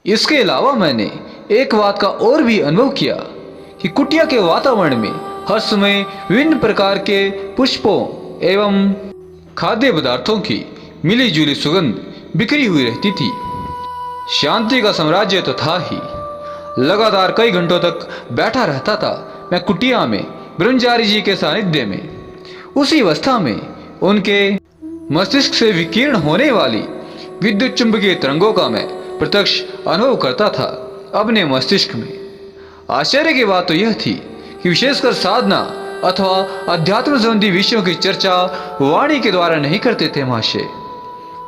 इसके अलावा मैंने एक बात का और भी अनुभव किया कि कुटिया के वातावरण में हर समय विभिन्न प्रकार के पुष्पों एवं खाद्य पदार्थों की मिली जुली सुगंध बिखरी हुई रहती थी। शांति का साम्राज्य तो था ही। लगातार कई घंटों तक बैठा रहता था मैं कुटिया में ब्रह्मचारी जी के सानिध्य में। उसी अवस्था में उनके मस्तिष्क से विकीर्ण होने वाली विद्युत चुंबकीय तरंगों का मैं प्रत्यक्ष अनुभव करता था अपने मस्तिष्क में। आश्चर्य की बात तो यह थी कि विशेषकर साधना अथवा अध्यात्म संबंधी विषयों की चर्चा वाणी के द्वारा नहीं करते थे महाशय।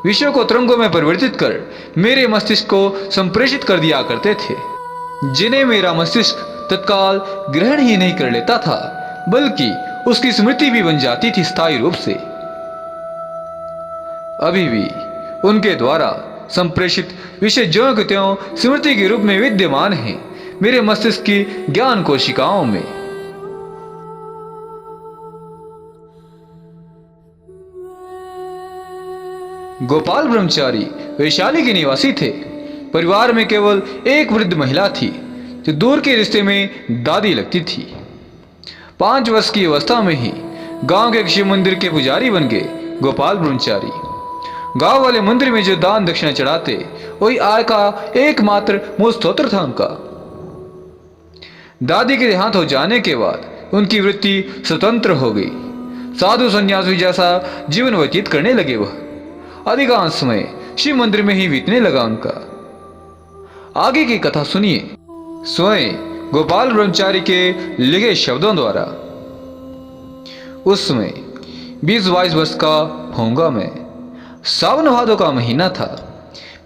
विषयों को तरंगों में परिवर्तित कर मेरे मस्तिष्क को संप्रेषित कर दिया करते थे, जिन्हें मेरा मस्तिष्क तत्काल ग्रहण ही नहीं कर लेता था, बल्कि उसकी स्मृति भी बन जाती थी स्थायी रूप से। अभी भी उनके द्वारा संप्रेषित विषय ज्यों के त्यों स्मृति के रूप में विद्यमान है मेरे मस्तिष्क की ज्ञान कोशिकाओं में। गोपाल ब्रह्मचारी वैशाली के निवासी थे। परिवार में केवल एक वृद्ध महिला थी जो दूर के रिश्ते में दादी लगती थी। 5 वर्ष की अवस्था में ही गांव के शिव मंदिर के पुजारी बन गए गोपाल ब्रह्मचारी। गांव वाले मंदिर में जो दान दक्षिणा चढ़ाते वही आय का एकमात्र मूल स्रोत था उनका। दादी के देहांत हो जाने के बाद उनकी वृत्ति स्वतंत्र हो गई। साधु सन्यासी जैसा जीवन व्यतीत करने लगे वह। अधिकांश समय शिव मंदिर में ही बीतने लगा उनका। आगे की कथा सुनिए स्वयं गोपाल ब्रह्मचारी के लिखे शब्दों द्वारा। उस समय 20-22 वर्ष का होऊंगा मैं। सावन भादों का महीना था।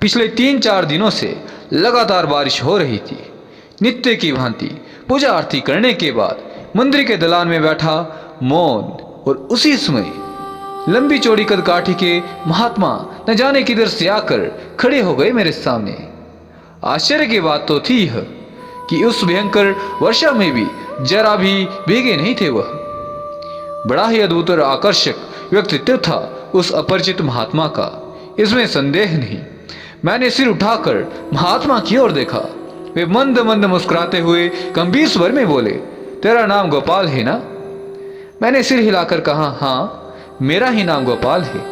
पिछले 3-4 दिनों से लगातार बारिश हो रही थी। नित्य की भांति पूजा आरती करने के बाद मंदिर के दलान में बैठा मौन, और उसी समय लंबी चौड़ी कदकाठी के महात्मा न जाने किधर से आकर खड़े हो गए मेरे सामने। आश्चर्य की बात तो थी यह कि उस भयंकर वर्षा में भी जरा भी भीगे नहीं थे वह। बड़ा ही अद्भुत और आकर्षक व्यक्तित्व था उस अपरिचित महात्मा का, इसमें संदेह नहीं। मैंने सिर उठाकर महात्मा की ओर देखा। वे मंद मंद मुस्कुराते हुए गंभीर स्वर में बोले, तेरा नाम गोपाल है ना? मैंने सिर हिलाकर कहा, हाँ मेरा ही नाम गोपाल है।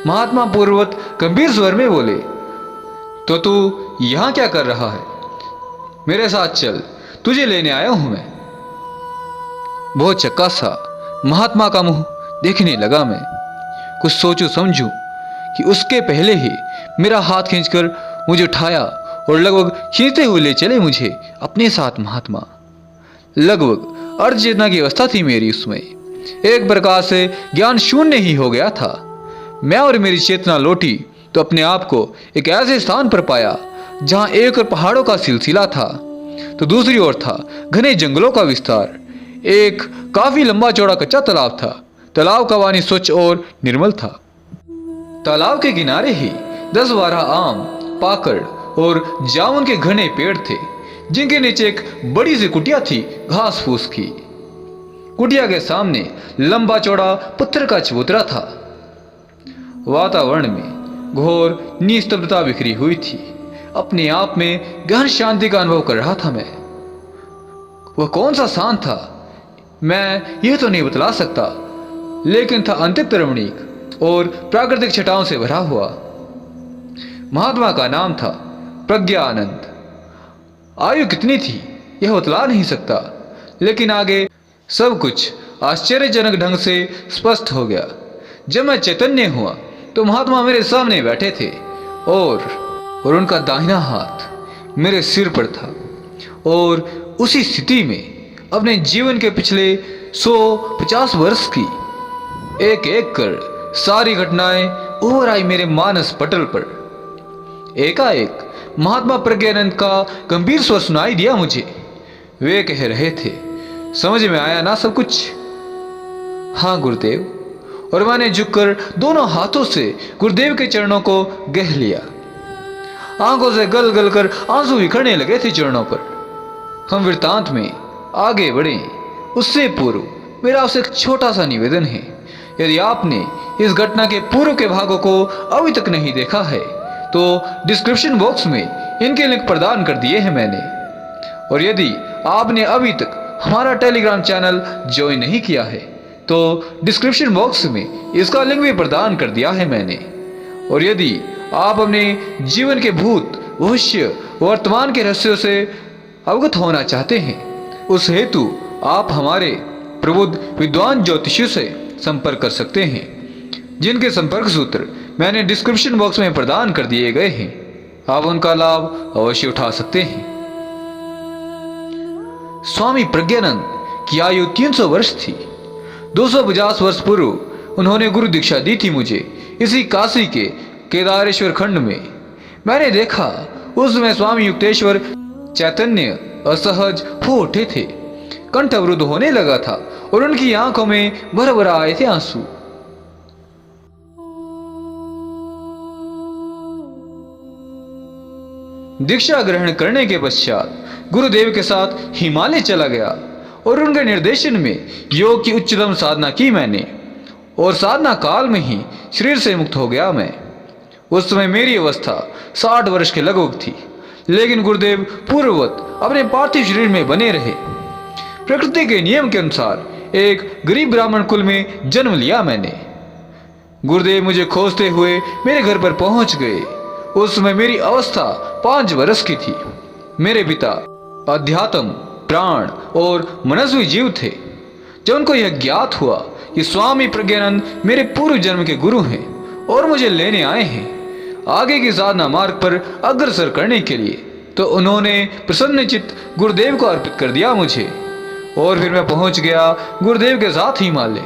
महात्मा पूर्ववत गंभीर स्वर में बोले, तो तू यहां क्या कर रहा है? मेरे साथ चल, तुझे लेने आया हूं मैं। बहुत चक्का सा महात्मा का मुंह देखने लगा मैं। कुछ सोचूं समझूं कि उसके पहले ही मेरा हाथ खींचकर मुझे उठाया और लगभग खींचते हुए ले चले मुझे अपने साथ महात्मा। लगभग अर्ध चेतना की अवस्था थी मेरी उसमें। एक प्रकार से ज्ञान शून्य ही हो गया था। मैं और मेरी चेतना लौटी तो अपने आप को एक ऐसे स्थान पर पाया जहां एक और पहाड़ों का सिलसिला था तो दूसरी ओर था घने जंगलों का विस्तार। एक काफी लंबा चौड़ा कच्चा तालाब था। तालाब का पानी स्वच्छ और निर्मल था। तालाब के किनारे ही 10-12 आम, पाकड़ और जामुन के घने पेड़ थे, जिनके नीचे एक बड़ी सी कुटिया थी घास फूस की। कुटिया के सामने लंबा चौड़ा पत्थर का चबूतरा था। वातावरण में घोर निस्तब्धता बिखरी हुई थी। अपने आप में गहन शांति का अनुभव कर रहा था मैं। वह कौन सा स्थान था मैं यह तो नहीं बतला सकता, लेकिन था अत्यंत रमणीक और प्राकृतिक छटाओं से भरा हुआ। महात्मा का नाम था प्रज्ञानंद। आयु कितनी थी यह बतला नहीं सकता, लेकिन आगे सब कुछ आश्चर्यजनक ढंग से स्पष्ट हो गया। जब मैं चैतन्य हुआ तो महात्मा मेरे सामने बैठे थे और उनका दाहिना हाथ मेरे सिर पर था और उसी स्थिति में अपने जीवन के पिछले 150 वर्ष की एक एक कर सारी घटनाएं उभर आई मेरे मानस पटल पर। एकाएक महात्मा प्रज्ञानंद का गंभीर स्वर सुनाई दिया मुझे। वे कह रहे थे, समझ में आया ना सब कुछ? हाँ गुरुदेव। और मैंने झुककर दोनों हाथों से गुरुदेव के चरणों को गह लिया। आंखों से गल गल कर आंसू बिखरने लगे थे चरणों पर। हम वृत्तांत में आगे बढ़े उससे पूर्व मेरा आपसे एक छोटा सा निवेदन है। यदि आपने इस घटना के पूर्व के भागों को अभी तक नहीं देखा है तो डिस्क्रिप्शन बॉक्स में इनके लिंक प्रदान कर दिए हैं मैंने। और यदि आपने अभी तक हमारा टेलीग्राम चैनल ज्वाइन नहीं किया है तो डिस्क्रिप्शन बॉक्स में इसका लिंक भी प्रदान कर दिया है मैंने। और यदि आप अपने जीवन के भूत, भविष्य, वर्तमान के रहस्यों से अवगत होना चाहते हैं, उस हेतु आप हमारे प्रबुद्ध विद्वान ज्योतिषियों से संपर्क कर सकते हैं, जिनके संपर्क सूत्र मैंने डिस्क्रिप्शन बॉक्स में प्रदान कर दिए गए हैं। आप उनका लाभ अवश्य उठा सकते हैं। स्वामी प्रज्ञानंद की आयु 300 वर्ष थी। 250 वर्ष पूर्व उन्होंने गुरु दीक्षा दी थी मुझे, इसी काशी के केदारेश्वर खंड में। मैंने देखा उस समय स्वामी युक्तेश्वर चैतन्य असहज हो उठे थे, कंठ अवरुद्ध होने लगा था और उनकी आंखों में भर भर आए थे आंसू। दीक्षा ग्रहण करने के पश्चात गुरुदेव के साथ हिमालय चला गया और उनके निर्देशन में योग की उच्चतम साधना की मैंने, और साधना काल में ही शरीर से मुक्त हो गया मैं। उस समय मेरी अवस्था 60 वर्ष के लगभग थी, लेकिन गुरुदेव पूर्ववत अपने पार्थिव शरीर में बने रहे। प्रकृति के नियम के अनुसार एक गरीब ब्राह्मण कुल में जन्म लिया मैंने। गुरुदेव मुझे खोजते हुए मेरे घर पर पहुंच गए। उस समय मेरी अवस्था 5 वर्ष की थी। मेरे पिता अध्यात्म, प्राण और मनस्वी जीव थे। जब उनको यह ज्ञात हुआ कि स्वामी प्रज्ञानंद मेरे पूर्व जन्म के गुरु हैं और मुझे लेने आए हैं आगे की साधना मार्ग पर अग्रसर करने के लिए, तो उन्होंने प्रसन्नचित्त गुरुदेव को अर्पित कर दिया मुझे। और फिर मैं पहुंच गया गुरुदेव के साथ हिमालय।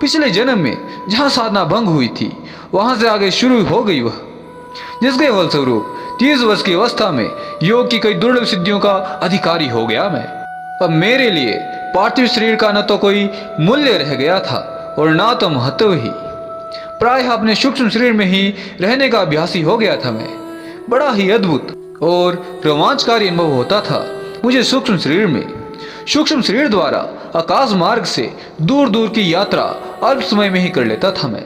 पिछले जन्म में जहां साधना भंग हुई थी, वहां से आगे शुरू हो गई वह, जिसके फलस्वरूप 30 वर्ष की अवस्था में योग की कई दुर्लभ सिद्धियों का अधिकारी हो गया मैं। अब मेरे लिए पार्थिव शरीर का न तो कोई मूल्य रह गया था और ना तो महत्व ही। प्रायः अपने सूक्ष्म शरीर में ही रहने का अभ्यासी हो गया था मैं। बड़ा ही अद्भुत और रोमांचकारी अनुभव होता था मुझे सूक्ष्म शरीर में। सूक्ष्म शरीर द्वारा आकाश मार्ग से दूर दूर की यात्रा अल्प समय में ही कर लेता था मैं।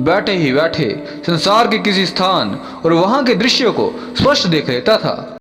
बैठे ही बैठे संसार के किसी स्थान और वहां के दृश्यों को स्पष्ट देख लेता था।